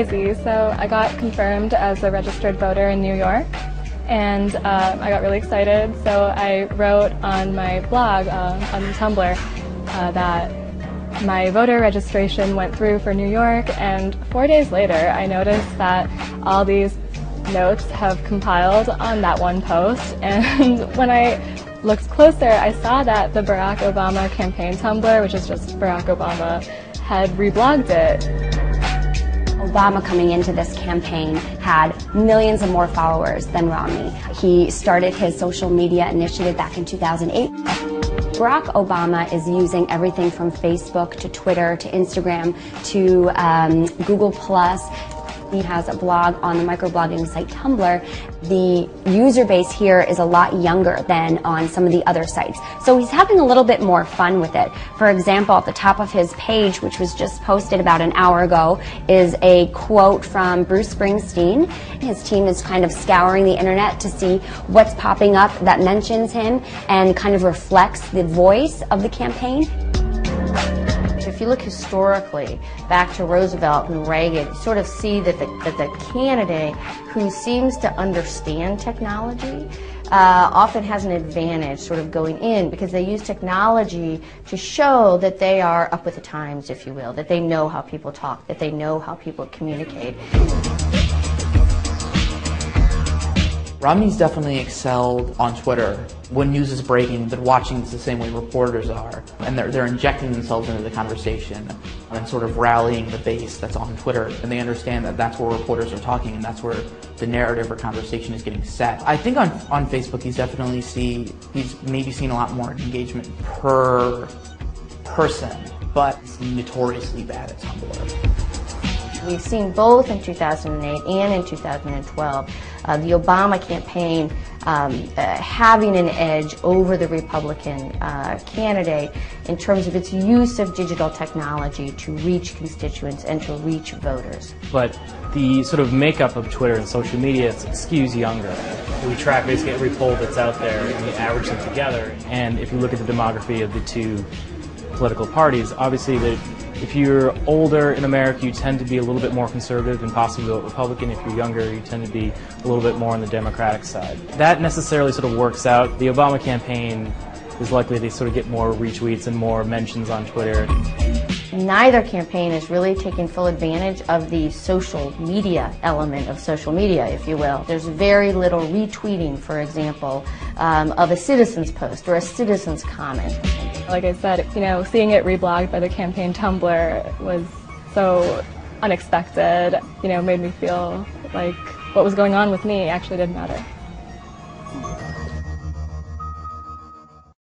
crazy. So I got confirmed as a registered voter in New York, and I got really excited. So I wrote on my blog on Tumblr that my voter registration went through for New York, and 4 days later I noticed that all these notes have compiled on that one post, and when I looked closer I saw that the Barack Obama campaign Tumblr, which is just Barack Obama, had reblogged it. Obama coming into this campaign had millions of more followers than Romney. He started his social media initiative back in 2008. Barack Obama is using everything from Facebook to Twitter to Instagram to Google+. He has a blog on the microblogging site Tumblr. The user base here is a lot younger than on some of the other sites. So he's having a little bit more fun with it. For example, at the top of his page, which was just posted about an hour ago, is a quote from Bruce Springsteen. His team is kind of scouring the internet to see what's popping up that mentions him and kind of reflects the voice of the campaign. If you look historically back to Roosevelt and Reagan, you sort of see that the candidate who seems to understand technology often has an advantage sort of going in, because they use technology to show that they are up with the times, if you will, that they know how people talk, that they know how people communicate. Romney's definitely excelled on Twitter. When news is breaking, they're watching this the same way reporters are, and they're injecting themselves into the conversation and sort of rallying the base that's on Twitter, and they understand that that's where reporters are talking and that's where the narrative or conversation is getting set. I think on Facebook he's maybe seen a lot more engagement per person, but he's notoriously bad at Tumblr. We've seen both in 2008 and in 2012 the Obama campaign having an edge over the Republican candidate in terms of its use of digital technology to reach constituents and to reach voters. But the sort of makeup of Twitter and social media skews younger. We track basically every poll that's out there and we average them together. And if you look at the demography of the two political parties, obviously if you're older in America, you tend to be a little bit more conservative and possibly vote Republican. If you're younger, you tend to be a little bit more on the Democratic side. That necessarily sort of works out. The Obama campaign is likely to sort of get more retweets and more mentions on Twitter. Neither campaign is really taking full advantage of the social media element of social media, if you will. There's very little retweeting, for example, of a citizen's post or a citizen's comment. Like I said, seeing it reblogged by the campaign Tumblr was so unexpected, made me feel like what was going on with me actually didn't matter.